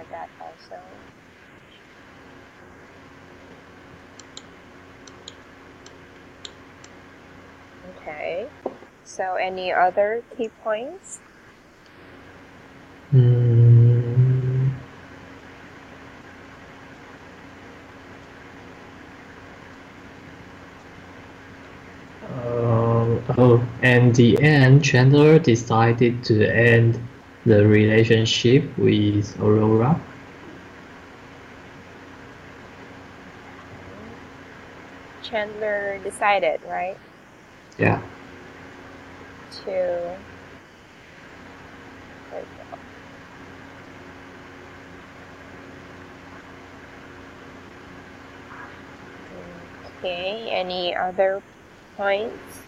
add that also. Okay. So any other key points? And the end, Chandler decided to end the relationship with Aurora. Chandler decided, right? Yeah. To okay, any other points?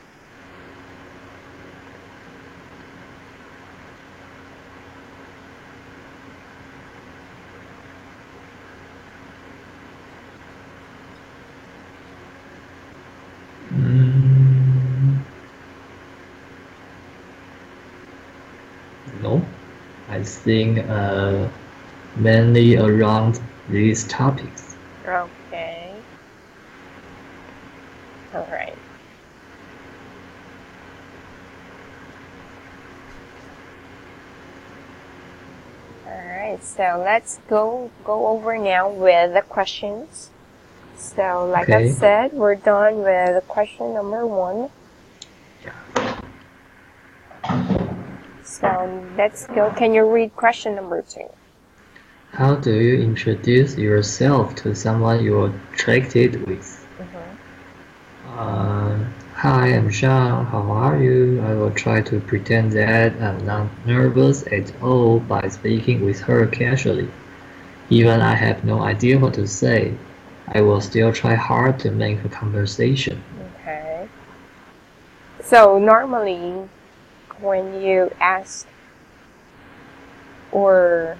No, I think mainly around these topics. Okay. All right. Alright, so let's go over now with the questions. So like I said, we're done with question number 1. So let's go. Can you read question number 2? How do you introduce yourself to someone you're attracted with? Hi, I'm Shaun. How are you? I will try to pretend that I'm not nervous at all by speaking with her casually. Even I have no idea what to say, I will still try hard to make a conversation. Okay. So normally when you ask or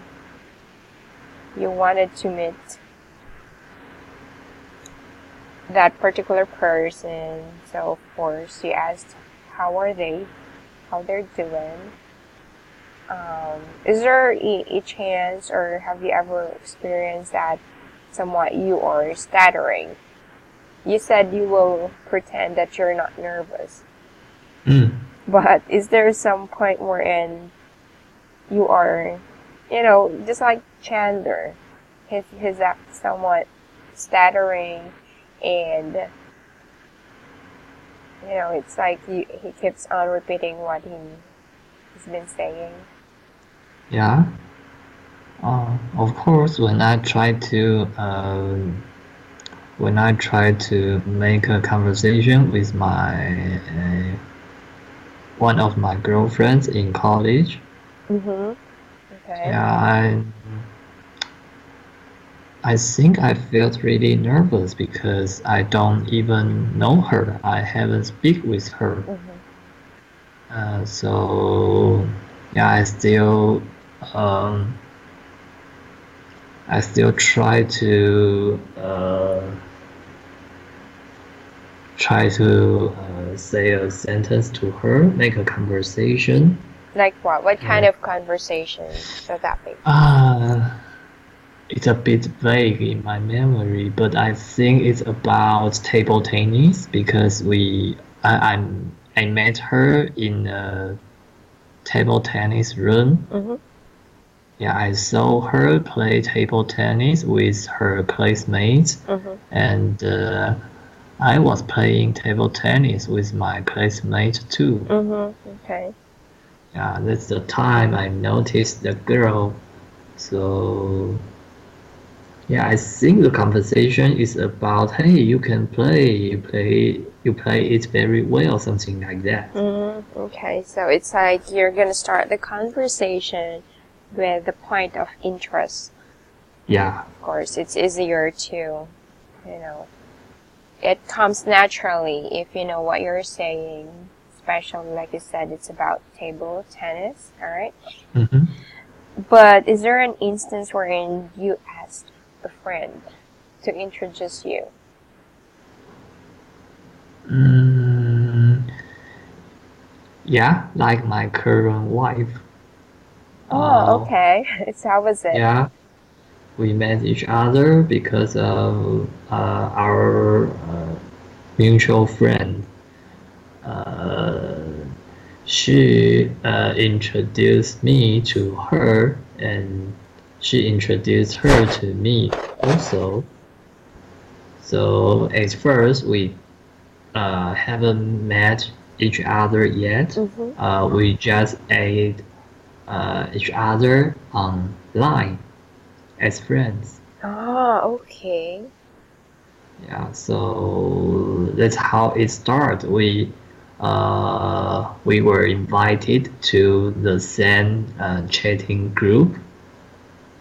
you wanted to meet that particular person, so of course you asked how are they, how they're doing. Is there a chance, or have you ever experienced that somewhat you are stuttering? You said you will pretend that you're not nervous. But is there some point wherein you are, just like Chandler, he's somewhat stuttering, and it's like he keeps on repeating what he's been saying. Yeah. Of course, when I try to make a conversation with my one of my girlfriends in college. Okay. Yeah, I think I felt really nervous because I don't even know her. I haven't speak with her. So yeah, I still try to say a sentence to her, make a conversation. Like what? What kind of conversation should that be? It's a bit vague in my memory, but I think it's about table tennis because I met her in a table tennis room. Yeah, I saw her play table tennis with her classmates, and I was playing table tennis with my classmate too. Okay. Yeah, that's the time I noticed the girl. So yeah, I think the conversation is about, hey, you can play, you play it very well, something like that. Okay, so it's like you're gonna start the conversation with the point of interest. Yeah. Of course, it's easier to, it comes naturally if you know what you're saying. Especially, like you said, it's about table tennis, alright? But is there an instance wherein you asked a friend to introduce you? Yeah, like my current wife. Oh, okay. So how was it? Yeah. we met each other because of our mutual friend. Uh, she introduced me to her, and she introduced her to me also. So at first we haven't met each other yet. Mm-hmm. We just add each other online as friends. Ah, okay. Yeah, so that's how it started. We were invited to the same chatting group,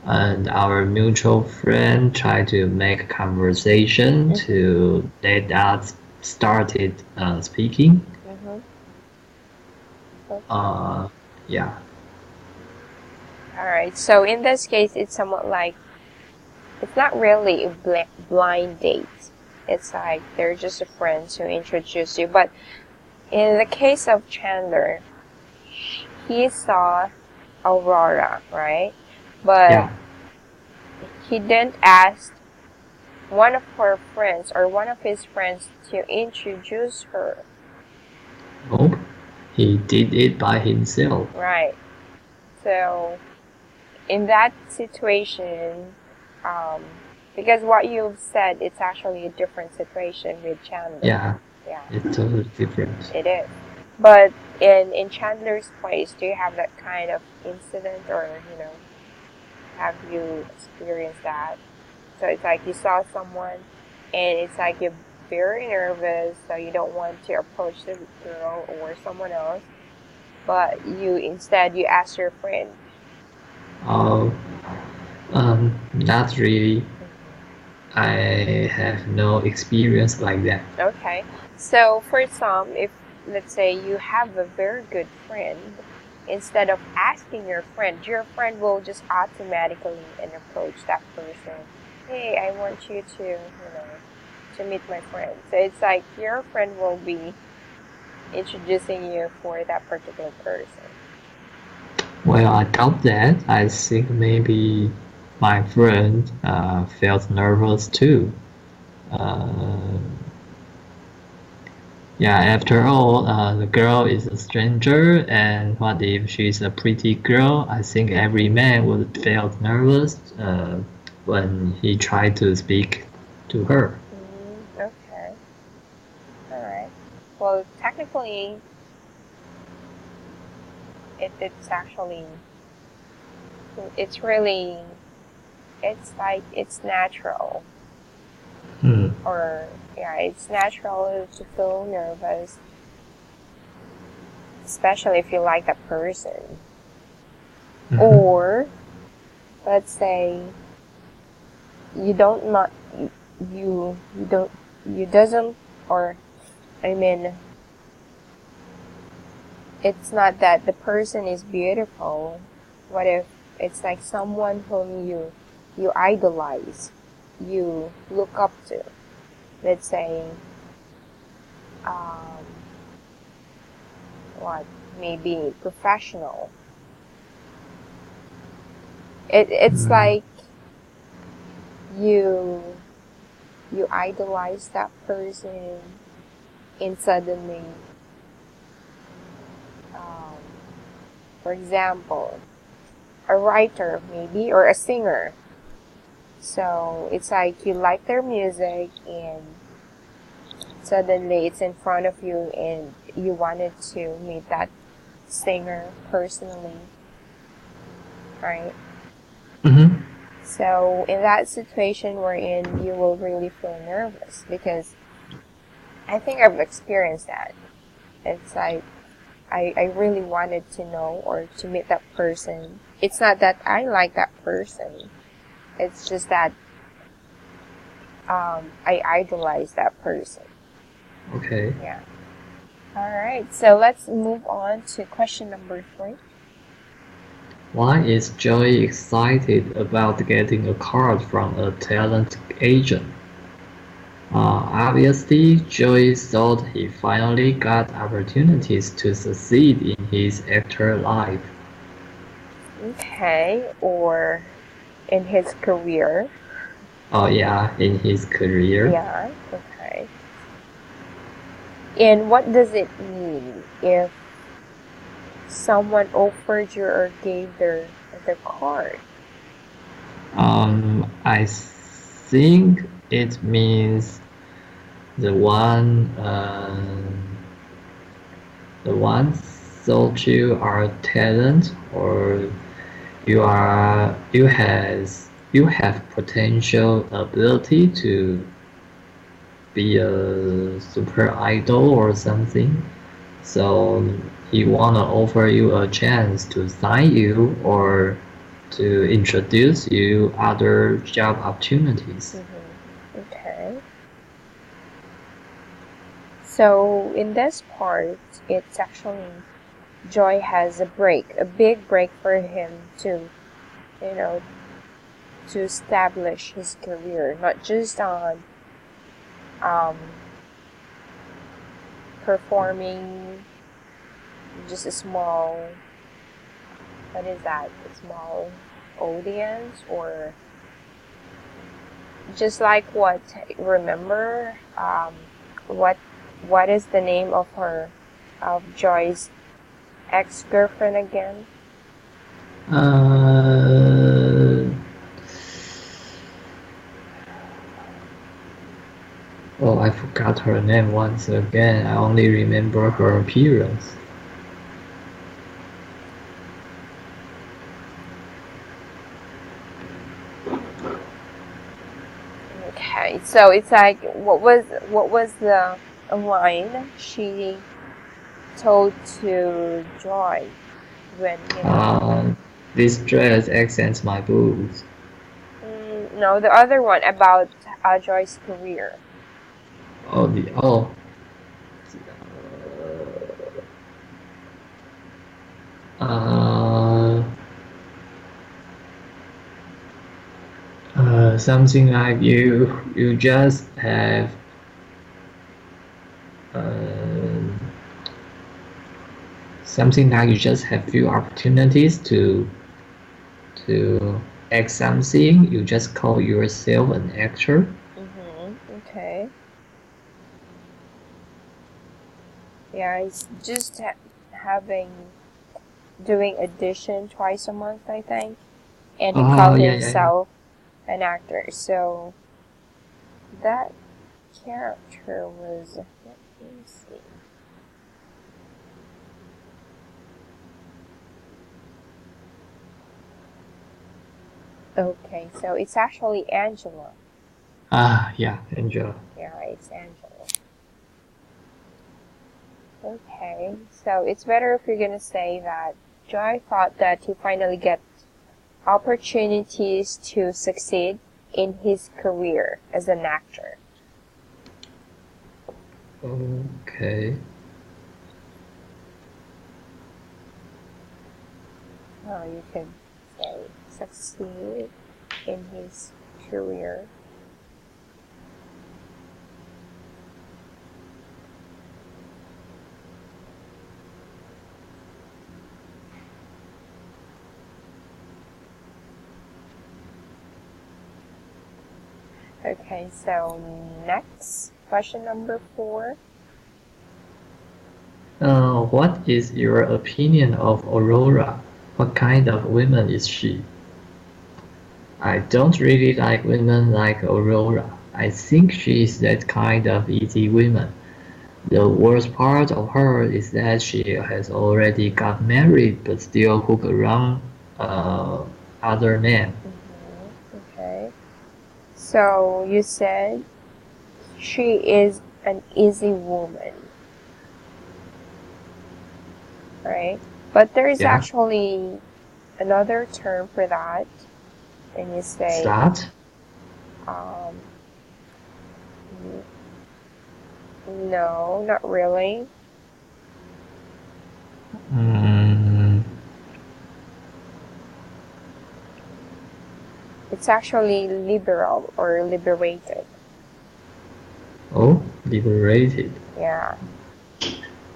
and our mutual friend tried to make conversation Mm-hmm. to let us started speaking. Mm-hmm. Okay. Uh, yeah, All right. So in this case, it's somewhat like it's not really a blind date. It's like they're just a friends who introduce you. But in the case of Chandler, he saw Aurora, right? But yeah. he didn't ask one of her friends or one of his friends to introduce her, Nope, he did it by himself. right? So in that situation, because what you've said, it's actually a different situation with Chandler. Yeah, Yeah, it's totally different. it is. But in Chandler's place, do you have that kind of incident, or have you experienced that? So it's like you saw someone, and it's like you're very nervous, so you don't want to approach the girl or someone else, but you ask your friend. Oh, not really. Mhm. I have no experience like that. Okay. So for some, if let's say you have a very good friend, instead of asking your friend will just automatically and approach that person. Hey, I want you to meet my friend. So it's like your friend will be introducing you for that particular person. Well, I doubt that. I think maybe my friend felt nervous too. Uh, yeah, after all, the girl is a stranger, and what if she's a pretty girl? I think every man would feel nervous when he tried to speak to her. Okay. All right. Well, technically, it's actually it's really it's like it's natural, Hmm. or yeah, it's natural to feel nervous, especially if you like that person. Mhm. Or let's say you don't not you don't you doesn't or I mean it's not that the person is beautiful. What if it's like someone whom you idolize, you look up to? Let's say, um, what maybe professional. It's Mm. like you you idolize that person, and suddenly, um, for example, a writer maybe or a singer. So it's like you like their music, and suddenly it's in front of you and you wanted to meet that singer personally, right? Mhm. So in that situation we're in, you will really feel nervous because I think I've experienced that. It's like I really wanted to know or to meet that person. It's not that I like that person. It's just that I idolize that person. Okay. Yeah. All right. So let's move on to question number 3. Why is Joy excited about getting a card from a talent agent? Obviously, Joy thought he finally got opportunities to succeed in his actor life. Okay. Or in his career. Oh yeah, in his career. Yeah, okay. And what does it mean if someone offered you or gave their card? I think it means the one, the one thought you are talent or you have potential ability to be a super idol or something. So he wanna offer you a chance to sign you or to introduce you other job opportunities. Okay. So in this part, it's actually Joy has a big break for him to, you know, to establish his career, not just on performing just a small, what is that, a small audience, or just like what, remember, what is the name of Joy's ex-girlfriend again? Oh, I forgot her name once again. I only remember her appearance. Okay, so it's like, what was the line she told to Joy when, This dress accents my boobs. no, the other one about Joy's career. Oh, uh, something like you just have uh, something like you just have few opportunities to act something. You just call yourself an actor. Okay. Yeah, it's just doing audition twice a month, I think, and he Oh called yeah. himself an actor. So that character was, let me see. Okay, so it's actually Angela. Yeah, Angela. Yeah, it's Angela. Okay, so it's better if you're gonna say that Joy thought that he finally get opportunities to succeed in his career as an actor. Okay. You could say succeed in his career. Okay, so next, question number 4. What is your opinion of Aurora? What kind of woman is she? I don't really like women like Aurora. I think she is that kind of easy woman. The worst part of her is that she has already got married but still hook around other men. Okay. So you said she is an easy woman, right? But there is Yeah, actually another term for that, and you say, slut. um, no, not really. Mm, It's actually liberal or liberated. oh, liberated. Yeah.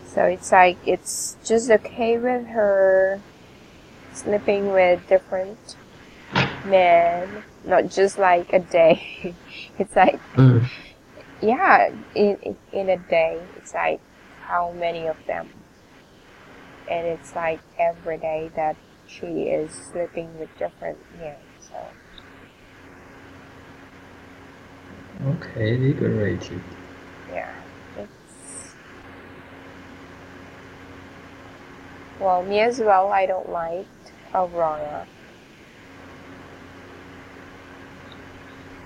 So it's like it's just okay with her sleeping with different men, not just like a day. It's like, Mm. yeah, in a day, it's like how many of them? And it's like every day that she is sleeping with different men. So Okay, liberated. yeah, it's well, me as well. I don't like Aurora.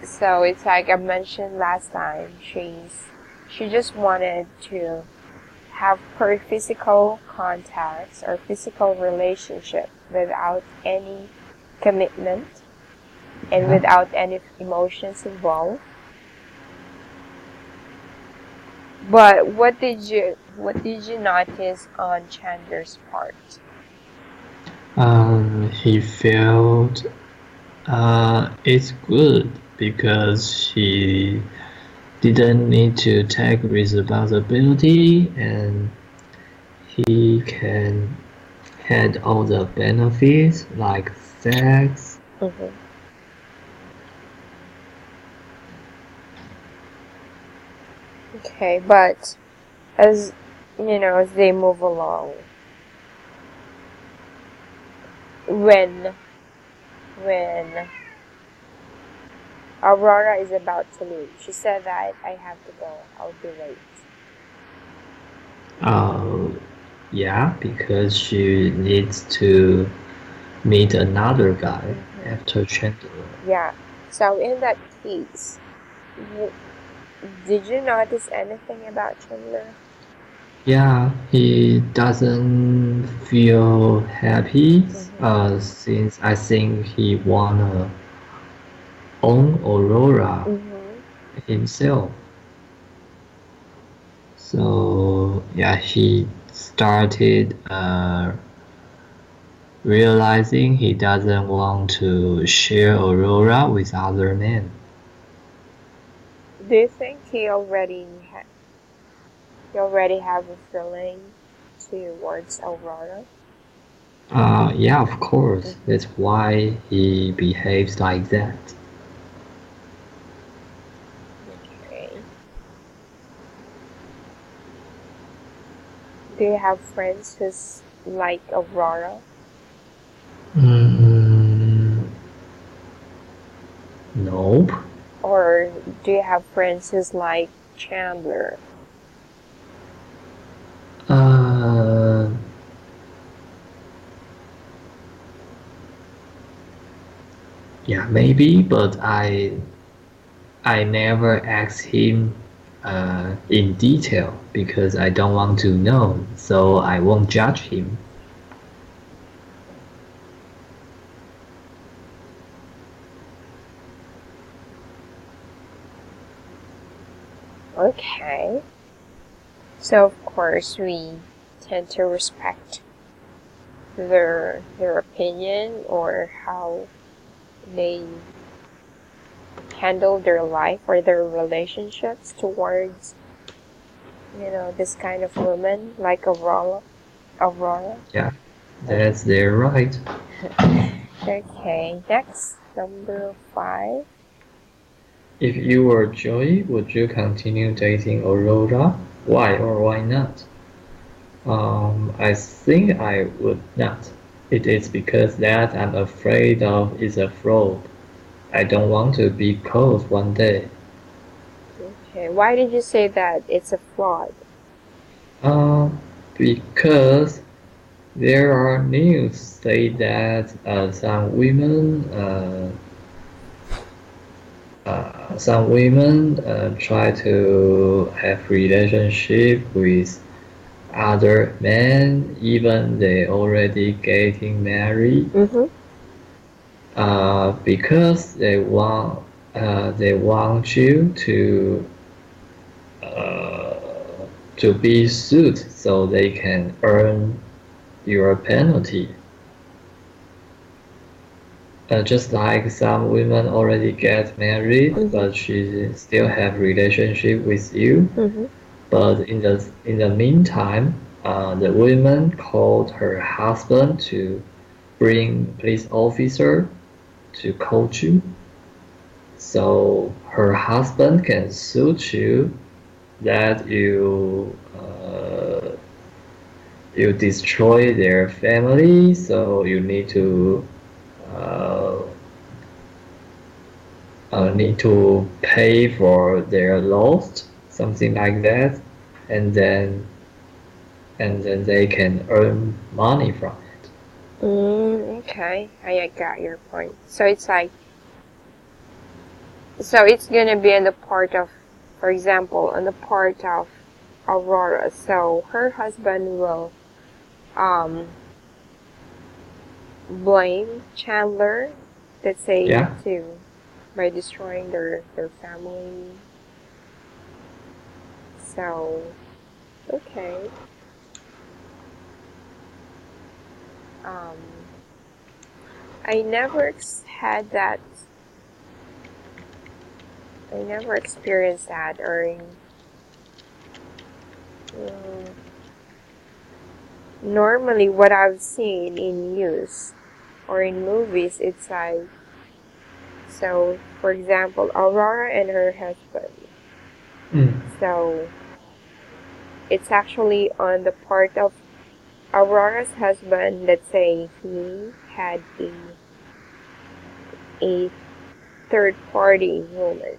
So it's like I mentioned last time. She just wanted to have her physical contacts or physical relationship without any commitment and Yeah. without any emotions involved. But what did you notice on Chandler's part? He felt it's good because she didn't need to take responsibility and he can had all the benefits like sex. Hmm. Okay, but as as they move along, when when Aurora is about to leave, she said that I have to go. I'll be late. Uh, yeah, because she needs to meet another guy Hmm. after Chandler. Yeah. So in that case, w- did you notice anything about Chandler? Yeah, he doesn't feel happy Hmm. since I think he wanna own Aurora Hmm. himself. So yeah, he started realizing he doesn't want to share Aurora with other men. Do you think he already have a feeling towards Aurora? Yeah, of course. Hmm. That's why he behaves like that. Okay. Do you have friends who's like Aurora? Mm, nope. Or do you have friends who's like Chandler? Uh, yeah, maybe, but I never asked him in detail because I don't want to know, so I won't judge him. Okay. So of course we tend to respect their opinion or how they handle their life or their relationships towards this kind of woman like Aurora. Yeah, that's their right. Okay, next, number 5. If you were Joey, would you continue dating Aurora? Why or why not? I think I would not. It is because that I'm afraid of is a fraud. I don't want to be caught one day. Okay, why did you say that it's a fraud? Uh, because there are news say that some women try to have relationship with other men, even they already getting married, Mm-hmm. because they want you uh, to be sued so they can earn your penalty. Just like some women already get married, Mm-hmm. but she still have relationship with you. Mm-hmm. But in the meantime, the woman called her husband to bring police officer to coach you. So her husband can suit you that you destroy their family, so you uh, need to pay for their loss, something like that, and then they can earn money from it. Okay, I got your point. So it's like, so it's gonna be on the part of, for example, on the part of Aurora. So her husband will um blame Chandler, let's say, Yeah. to by destroying their family. So okay. Um, I never had that. I never experienced that, or um, normally what I've seen in news or in movies, it's like, so for example, Aurora and her husband. Mm. So it's actually on the part of Aurora's husband. Let's say he had a third party woman.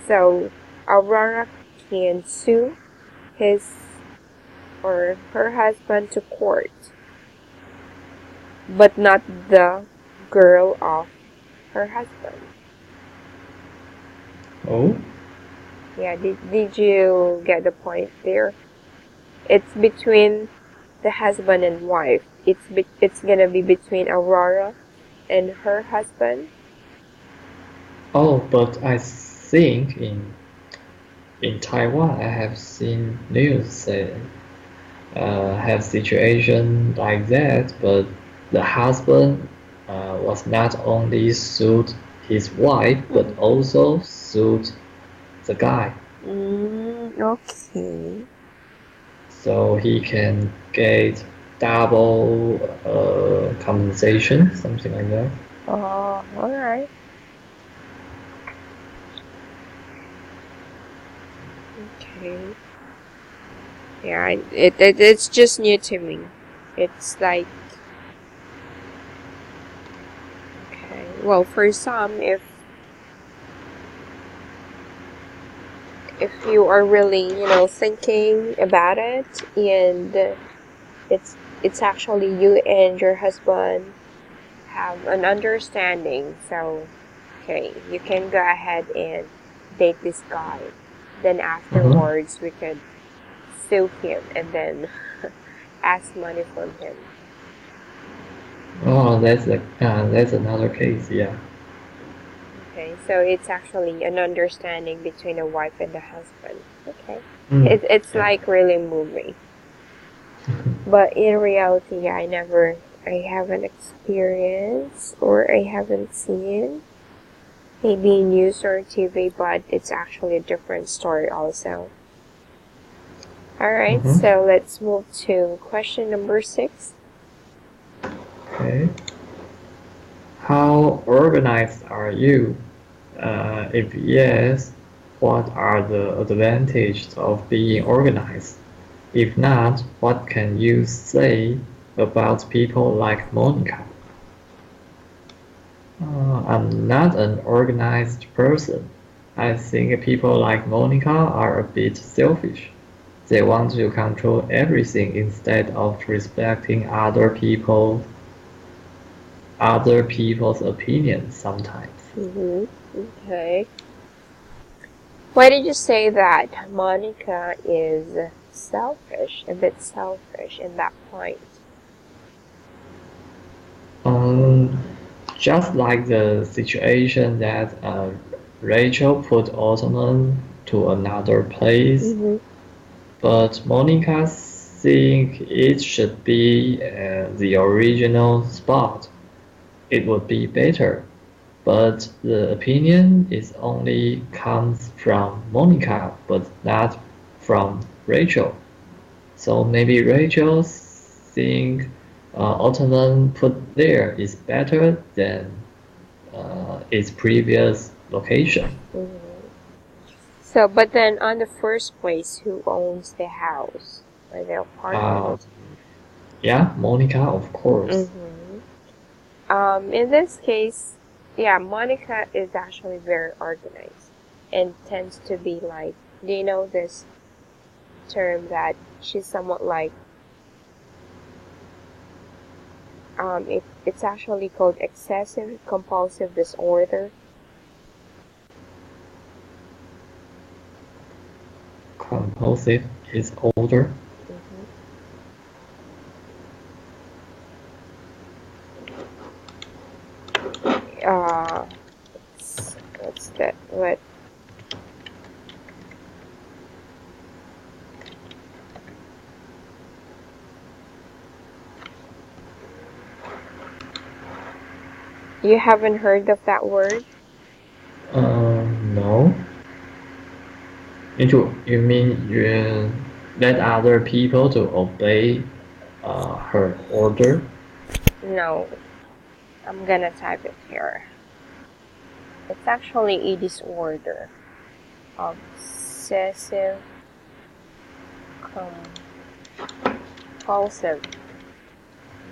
So Aurora can sue his or her husband to court, but not the girl of her husband. Oh. Yeah, did you get the point there? It's between the husband and wife. It's gonna be between Aurora and her husband. Oh, but I think in Taiwan I have seen news say have situation like that, but the husband was not only sued his wife but Mm. also sued the guy, Okay. so he can get double compensation, something like that. Oh, all right. Okay. Yeah, it's just new to me. It's like, okay. Well, for some, if you are really, thinking about it, and it's actually you and your husband have an understanding. So, okay, you can go ahead and date this guy. Then Uh-huh. afterwards, we could sue him and then ask money from him. Oh, that's another case. Yeah. Okay, so it's actually an understanding between a wife and a husband. Okay, Mm. it's Yeah. like really moving, but in reality, I haven't experienced or I haven't seen maybe news or TV, but it's actually a different story also. Alright, Mm-hmm. so let's move to question number 6. Okay. How organized are you? If yes, what are the advantages of being organized? If not, what can you say about people like Monica? I'm not an organized person. I think people like Monica are a bit selfish. They want to control everything instead of respecting other people's opinions sometimes. Okay. Why did you say that Monica is selfish, a bit selfish in that point? Um, just like the situation that Rachel put Ottoman to another place, Mm-hmm. but Monica think it should be the original spot. It would be better, but the opinion is only comes from Monica, but not from Rachel. So maybe Rachel think Ottoman put there is better than its previous location. Mm-hmm. So, but then on the first place, who owns the house or the Uh, apartment? yeah, Monica, of course. Mm-hmm. In this case, yeah, Monica is actually very organized and tends to be like, do you know this term that she's somewhat like, it's actually called excessive compulsive disorder. Compulsive is older. Mm-hmm. Uh, what's that? What? You haven't heard of that word? No. You mean you let other people to obey her order? No, I'm gonna type it here. It's actually a disorder. Obsessive compulsive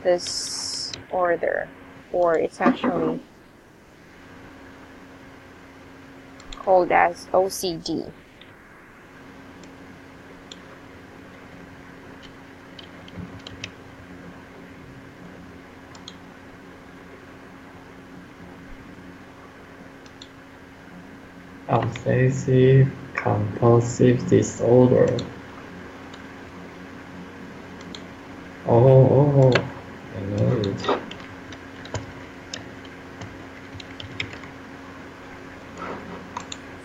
disorder, or it's actually called as OCD. Obsessive compulsive disorder. Oh, I know it.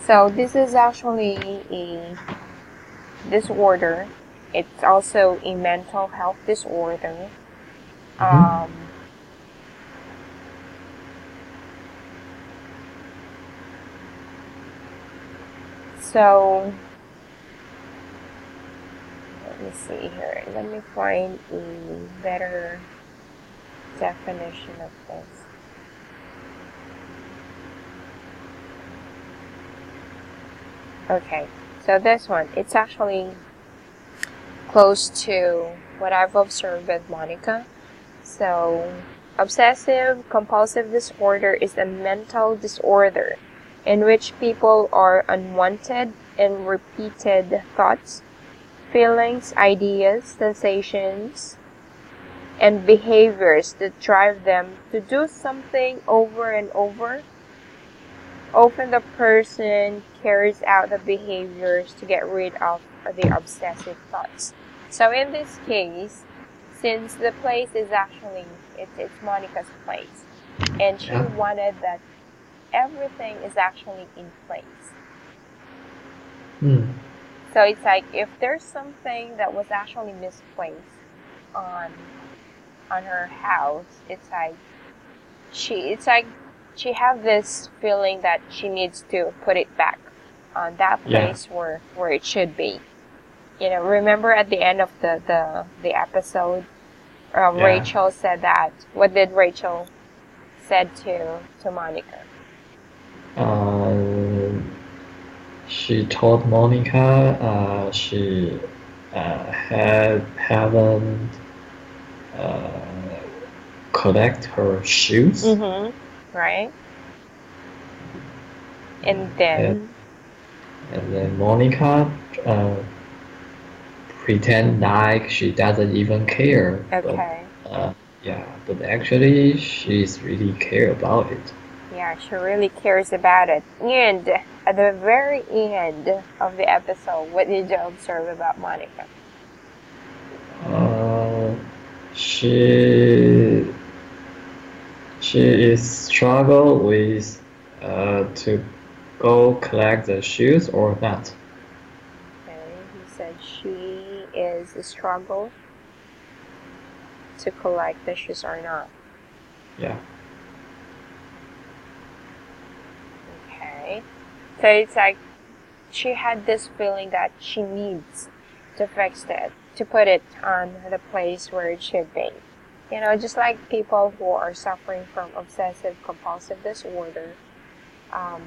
So this is actually a disorder. It's also a mental health disorder. Mm-hmm. Um, so let me see here. Let me find a better definition of this. Okay, so this one, it's actually close to what I've observed with Monica. So, obsessive compulsive disorder is a mental disorder in which people are unwanted and repeated thoughts, feelings, ideas, sensations, and behaviors that drive them to do something over and over. Often the person carries out the behaviors to get rid of the obsessive thoughts. So in this case, since the place is actually, it's Monica's place, and she Yeah. wanted that everything is actually in place. Hmm. So it's like if there's something that was actually misplaced on on her house, it's like she have this feeling that she needs to put it back on that Yeah. place where it should be. You know, remember at the end of the episode, Yeah. Rachel said that. What did Rachel said to Monica? Uh, she told Monica she haven't uh, collect her shoes, Mm-hmm. Right. And and then then Monica uh, pretend like she doesn't even care, but okay, yeah, but actually she's really care about it. yeah, she really cares about it. And at the very end of the episode, what did you observe about Monica? Uh, she she is struggle with to go collect the shoes or not. Okay, he said she is a struggle to collect the shoes or not. Yeah. Okay, so it's like she had this feeling that she needs to fix it, to put it on the place where it should be. Just like people who are suffering from obsessive compulsive disorder, um,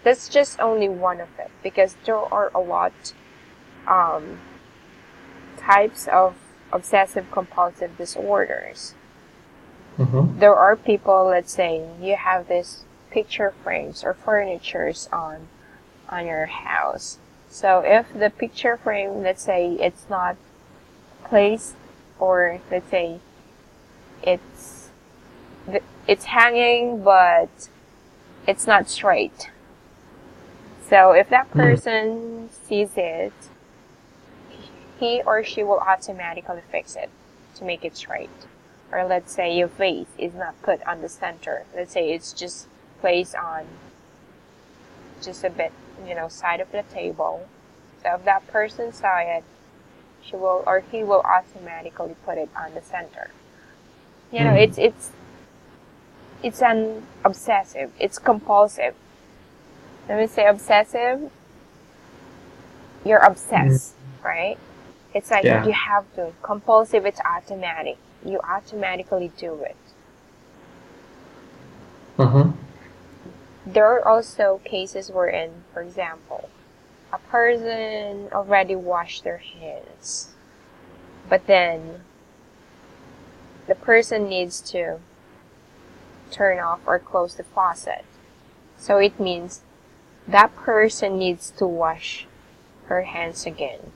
that's just only one of it, because there are a lot um, types of obsessive compulsive disorders. Mm-hmm. There are people, let's say, you have this picture frames or furnitures on your house. So if the picture frame, let's say, it's not placed, or let's say it's it's hanging but it's not straight. So if that Mm. person sees it, he or she will automatically fix it to make it straight. Or let's say your vase is not put on the center. Let's say it's just placed on just a bit, side of the table. So if that person saw it, she will or he will automatically put it on the center. Mm. It's an obsessive. It's compulsive. Let me say obsessive. You're Mm. obsessed, right? It's like Yeah. you have to. Compulsive, it's automatic. You automatically do it. Uh-huh. There are also cases wherein, for example, a person already washed their hands, but then the person needs to turn off or close the faucet. So it means that person needs to wash her hands again.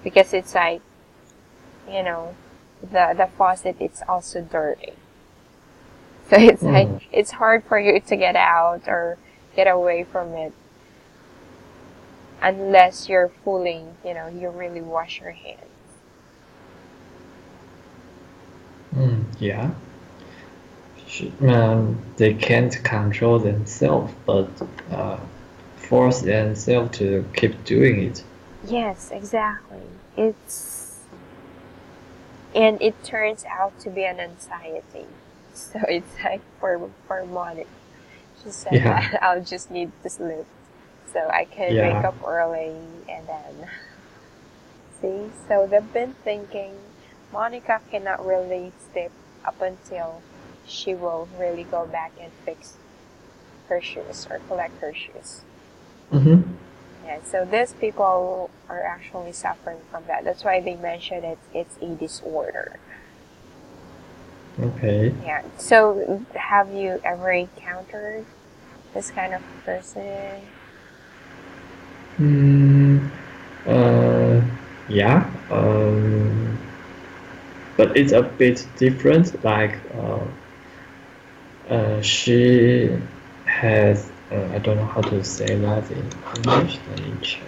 Because it's like, the faucet is also dirty. So it's like, Mm. it's hard for you to get out or get away from it unless you're fully, you really wash your hands. Mm. Yeah. They can't control themselves, but uh, force themselves to keep doing it. Yes, exactly. And it turns out to be an anxiety. So it's like for Monica. She said Yeah. that I'll just need to sleep so I can wake Yeah. up early and then see. So they've been thinking Monica cannot really sleep up until she will really go back and fix her shoes or collect her shoes. Mm-hmm. Yeah, so these people are actually suffering from that. That's why they mentioned it's a disorder. Okay. Yeah. So have you ever encountered this kind of person? Mm, uh, yeah. But it's a bit different. Like, she has. I don't know how to say that in English. Let me check.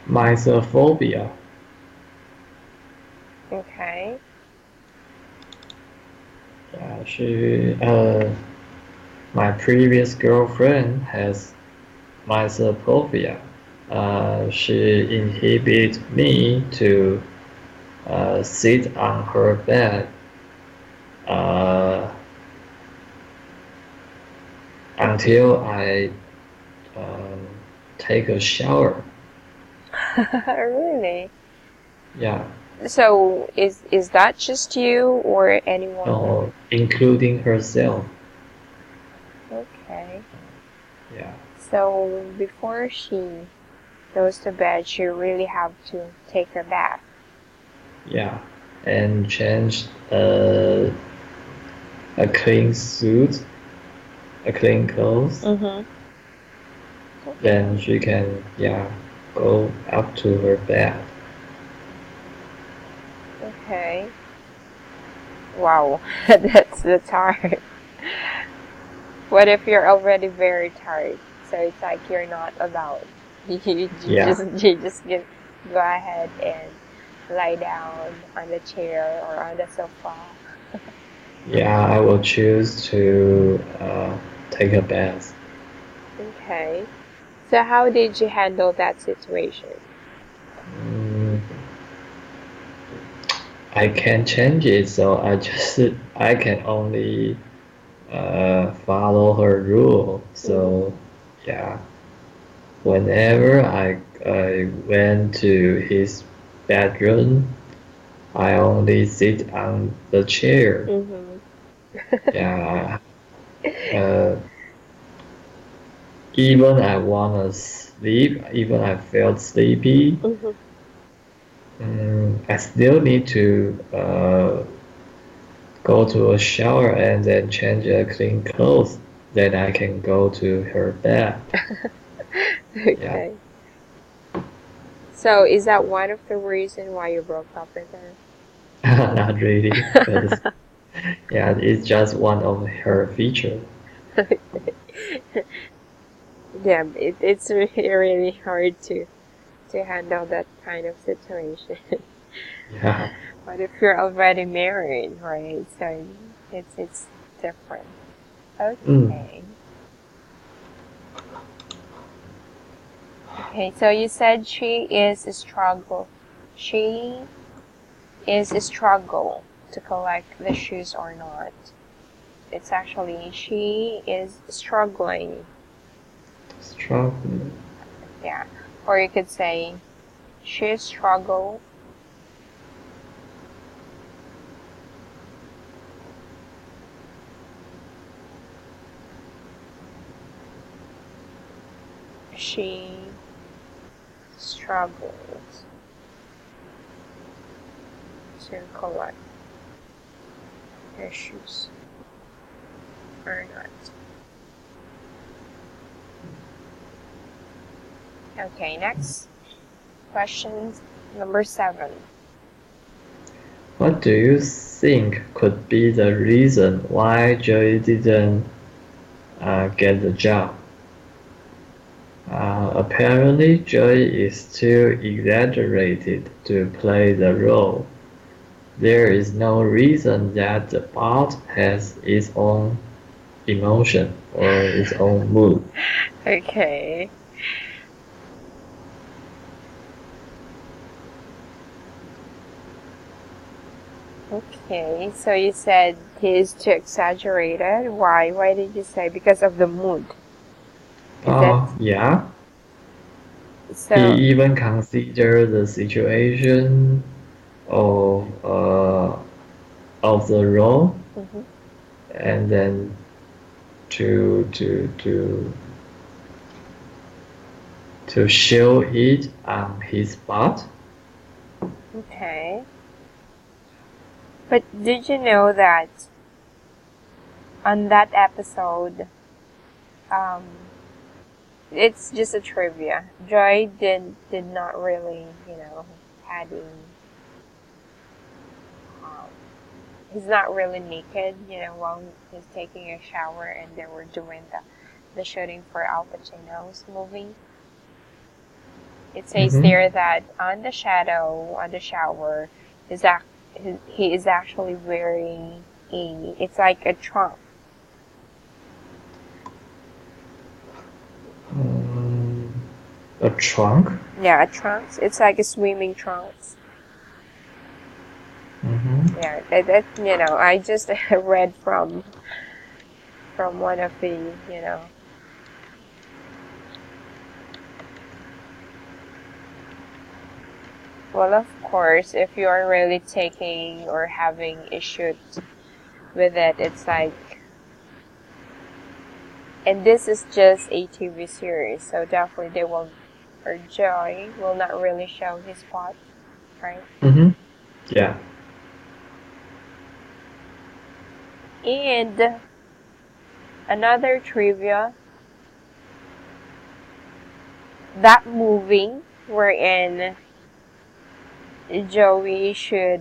Misophobia. Okay. Yeah, my previous girlfriend has misophobia. She inhibits me to sit on her bed uh, until I um, take a shower. Really? Yeah, So is that just you or anyone? including herself. Okay. Yeah, So before she goes to bed, she really have to take her bath. yeah, and change a clean suit, a clean clothes. Mm-hmm. Then Okay. she can, yeah, go up to her bed. Okay. Wow. That's hard. What if you're already very tired? So it's like you're not allowed. Yeah, You just go ahead and lie down on the chair or on the sofa. yeah, I will choose to take a bath. Okay. So how did you handle that situation? Mm, I can't change it, so I can only follow her rule. Mm-hmm. So yeah, whenever I went to his bedroom, I only sit on the chair. Mm-hmm. Yeah, uh, even I wanna sleep, even I felt sleepy, Mm-hmm. I still need to go to a shower and then change clean clothes. Then I can go to her bed. Yeah, Okay. So is that one of the reason why you broke up with her? not really, but yeah, it's just one of her features. Yeah, it's really hard to handle that kind of situation. Yeah. But if you're already married, right? So it's different. Mm. Okay. Okay, so you said she is a struggle. She is a struggle to collect the shoes or not. It's actually she is struggling. Struggle. Yeah. Or you could say she struggle. She struggles to collect her shoes or not. Okay, next question number 7. What do you think could be the reason why Joey didn't get the job? Apparently, Joey is too exaggerated to play the role. There is no reason that the bot has its own emotion or its own mood. Okay. Okay, so you said he's too exaggerated. Why? Why did you say because of the mood? Is it Yeah. He so? even considered the situation of the role Mhm. and then to to show it on his part. Okay. But did you know that on that episode, um, it's just a trivia. Joy did not really, having um, he's not really naked, while he's taking a shower and they were doing the shooting for Al Pacino's movie. It says Mm-hmm. there that on the shadow, on the shower, he is actually wearing it's like a trunk. Um, a trunk. Yeah, a trunks. It's like a swimming trunks. Mm-hmm. Yeah, I just read from one of the, well, of course, if you are really taking or having a shoot with it, it's like, and this is just a TV series, so definitely they will, or Joy will not really show his part, right? Mm-hmm. Yeah. And another trivia, that movie wherein Joey should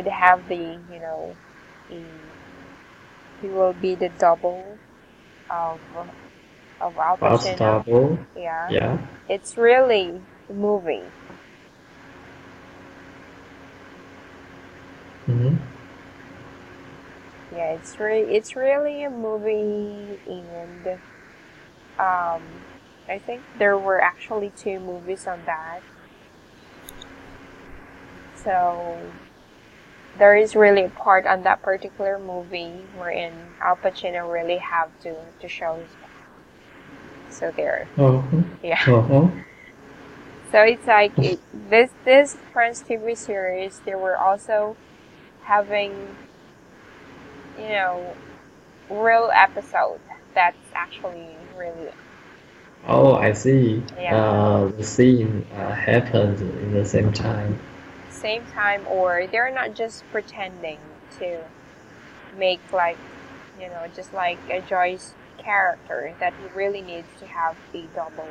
have the, he, he will be the double of Al Fast Pacino. double. Yeah, Yeah. it's really a movie. Mm-hmm. Yeah, it's really a movie, and Um, I think there were actually two movies on that. So there is really a part on that particular movie wherein Al Pacino really have to show his back. So there, Uh-huh. yeah. Uh-huh. So it's like this Friends TV series. They were also having, you know, real episode that's actually really, Oh, I see. yeah, The scene happened in the same time. same time, or they're not just pretending to make like, just like a Joyce character that he really needs to have a double,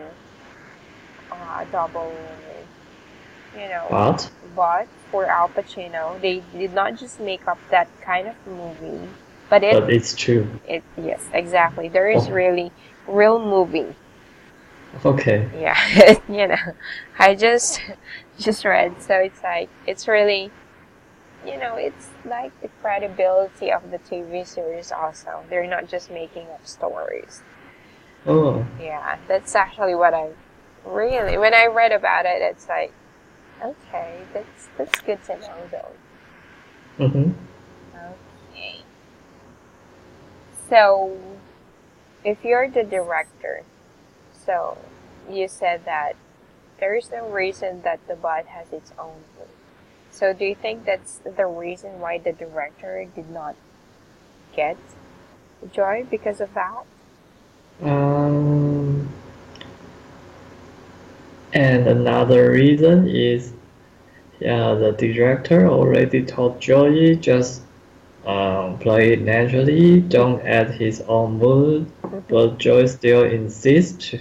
you know. But But for Al Pacino, they did not just make up that kind of movie, but but it's true. yes, exactly. There is Oh, really real movie. okay. Yeah, I just read, so it's like it's really, it's like the credibility of the TV series also. They're not just making up stories. Oh. Yeah, that's actually what I really, when I read about it, it's like, okay, that's good to know though. Mm-hmm. Okay. So, if you're the director, so you said that there is no reason that the bot has its own mood. So, do you think that's the reason why the director did not get joy because of that? Um, and another reason is, yeah, the director already told Joey just play it naturally, don't add his own mood, Mm-hmm. but Joey still insists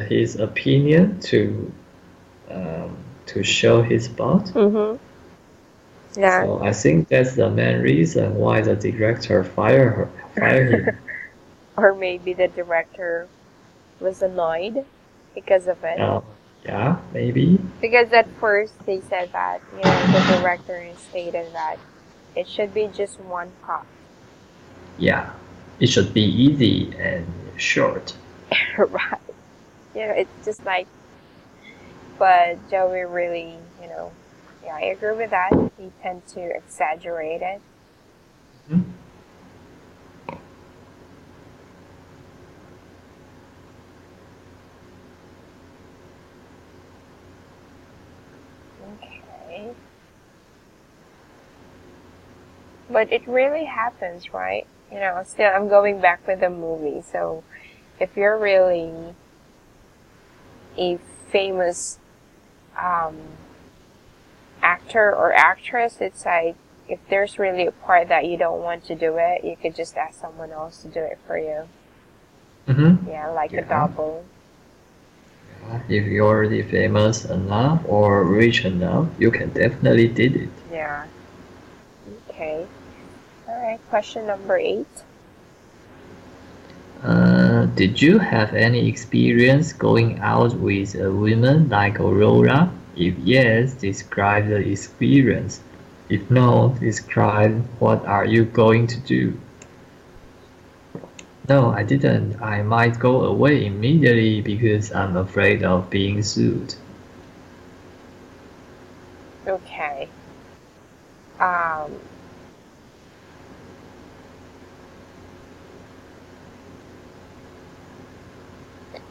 his opinion um, to show his part. Mm-hmm. Yeah. So I think that's the main reason why the director fire him. Or maybe the director was annoyed because of it. Uh, yeah, maybe. Because at first they said that, the director stated that it should be just one cut. Yeah, it should be easy and short. Right. It's just like, but Joey really, yeah, I agree with that. He tend to exaggerate it. Mhm. Okay. But it really happens, right? Still, I'm going back with the movie. So if you're really a famous um, actor or actress, it's like if there's really a part that you don't want to do it, you could just ask someone else to do it for you. Mm-hmm. Yeah, like a Yeah. double. If you're already famous enough or rich enough, you can definitely did it. Yeah. Okay. All right. Question number 8. Did you have any experience going out with a woman like Aurora? If yes, describe the experience. If no, describe what are you going to do. No, I didn't. I might go away immediately because I'm afraid of being sued. Okay. Um.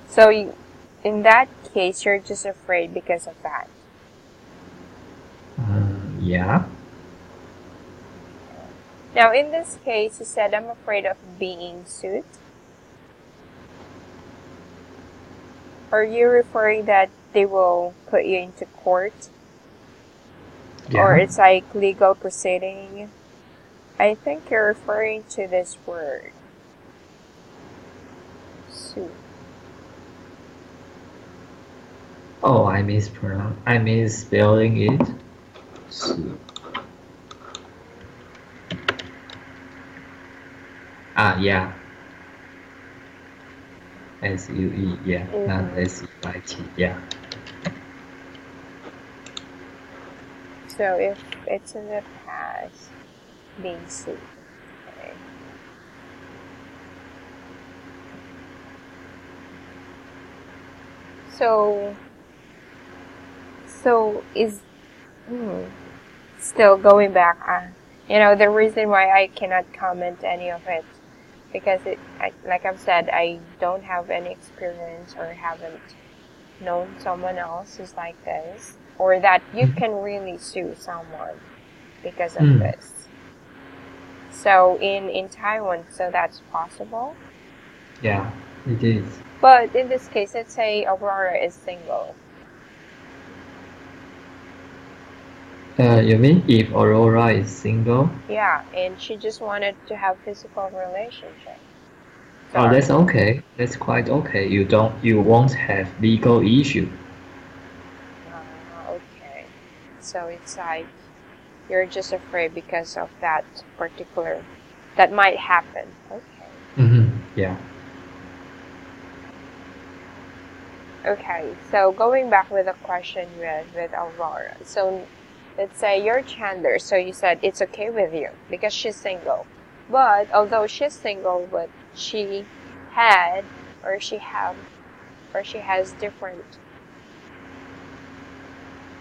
So in that case, you're just afraid because of that. Yeah. Now, in this case, you said I'm afraid of being sued. Are you referring that they will put you into court, or Yeah. it's like legal proceeding? I think you're referring to this word, sue. Oh, I misspelling it. Sue. Yeah. SUE. Yeah, not Mm-hmm. SEIT. Yeah. So if it's in the past, being sued. Okay. So, is still going back. The reason why I cannot comment any of it because like I've said, I don't have any experience or haven't known someone else who's like this, or that you can really sue someone because of Mm. this. So in Taiwan, so that's possible. Yeah, it is. But in this case, let's say Aurora is single. You mean if Aurora is single? Yeah, and she just wanted to have physical relationship. Oh, So, that's okay. That's quite okay. You won't have legal issue. okay. So it's like you're just afraid because of that particular, that might happen. Okay. Yeah. Okay, so going back with the question with Aurora. So let's say you're Chandler, so you said it's okay with you because she's single. But although she's single, but she had or she have or she has different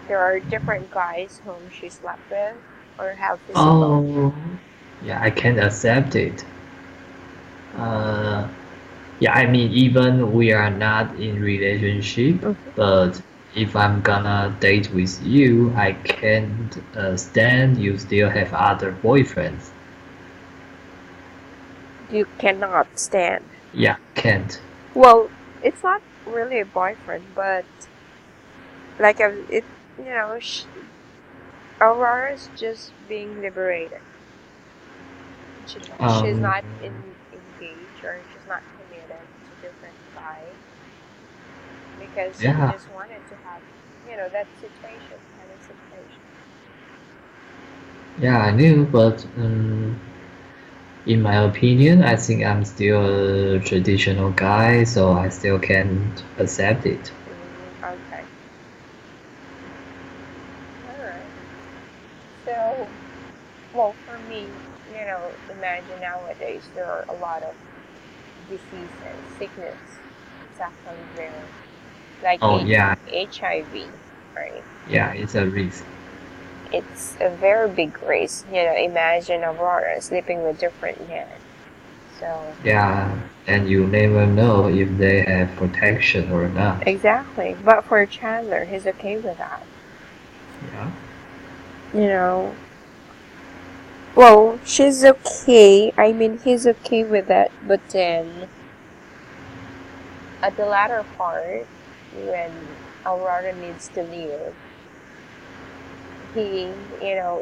there are different guys whom she slept with or have physical. Oh, yeah, I can accept it. Uh, yeah, I mean, even we are not in relationship, Mhm. but if I'm gonna date with you, I can't stand you still have other boyfriends. You cannot stand. Yeah, can't. Well, it's not really a boyfriend, but like it, Aurora's just being liberated. She's Um, not engaged or she's not committed to different guy because she yeah, just wanted to have, that situation, kind of situation. yeah, I knew, but in my opinion, I think I'm still a traditional guy, so I still can't accept it. Okay. All right. So, well, for me, imagine nowadays there are a lot of diseases, sickness. It's actually there, like Oh yeah, HIV, right? yeah, it's a risk. It's a very big risk. Imagine Aurora sleeping with different men. So, Yeah, and you never know if they have protection or not. exactly. But for Chandler, he's okay with that. Yeah. You know, well, she's okay. I mean, he's okay with that. But then, at the latter part, when Aurora needs to leave,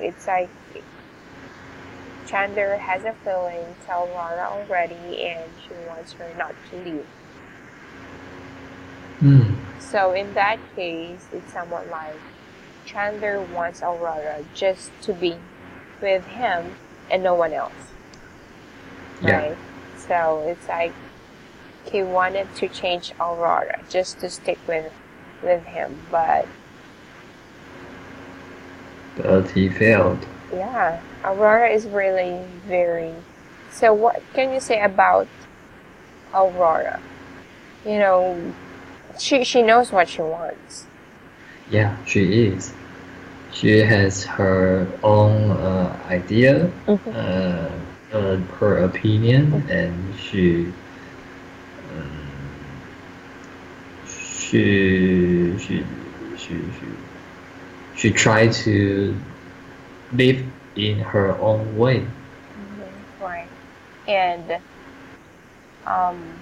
it's like Chandler has a feeling to Aurora already and she wants her not to leave. Hmm. So in that case, it's somewhat like Chandler wants Aurora just to be with him and no one else, Yeah. right? So it's like he wanted to change Aurora just to stick with him, but But he failed. yeah, Aurora is really very. So what can you say about Aurora? You know, she knows what she wants. Yeah, she is. She has her own idea, Mhm. uh, her opinion, Mhm. and she she she she, she tried to live in her own way. Right, and um,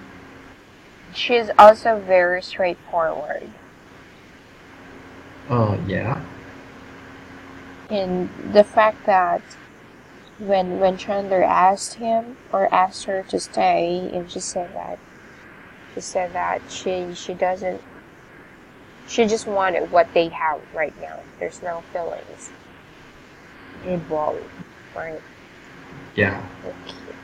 she's also very straightforward. Oh yeah, And the fact that when Chandler asked him or asked her to stay, and she said that she doesn't. She just wanted what they have right now. There's no feelings involved, right? yeah. Okay.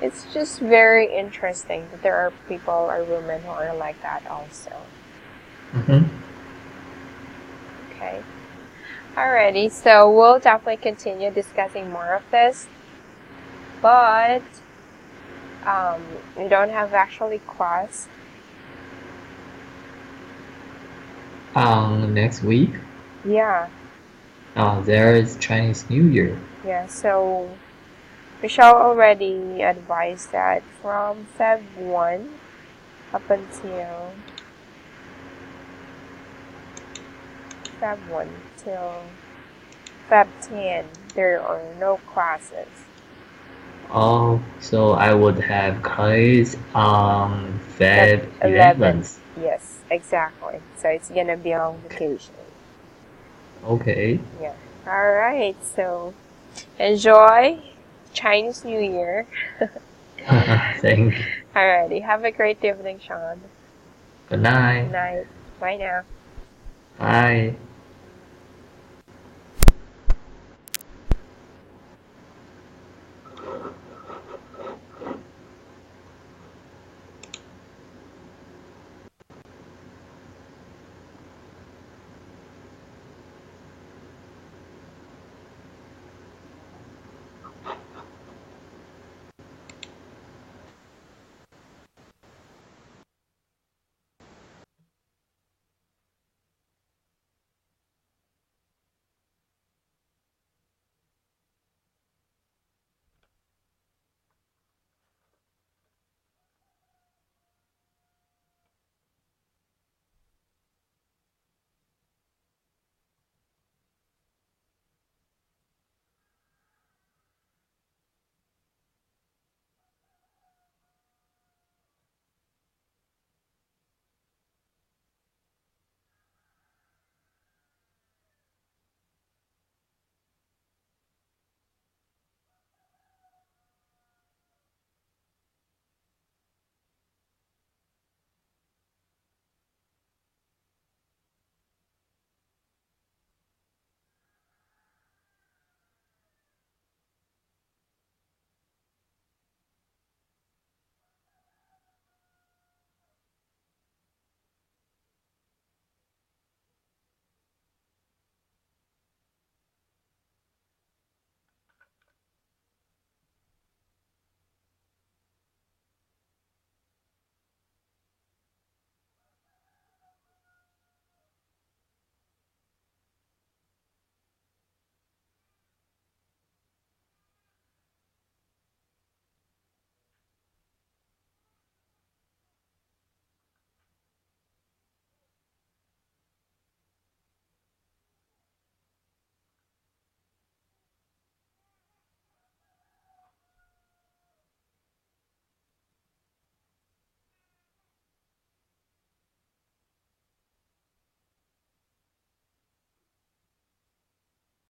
It's just very interesting that there are people or women who are like that also. Mm-hmm. Okay. Alrighty, so we'll definitely continue discussing more of this, but we don't have actually class next week, Yeah, there is Chinese New Year. yeah. So Michelle already advised that from Feb 1 up until Feb 1 till Feb 10, there are no classes. Oh, so I would have class on Feb Feb 11, 11th. yes, exactly. So it's gonna be on vacation. Okay. Yeah. All right. So enjoy Chinese New Year. Thank you. Alrighty. Have a great evening, Sean. Good night. Night. Bye now. Bye.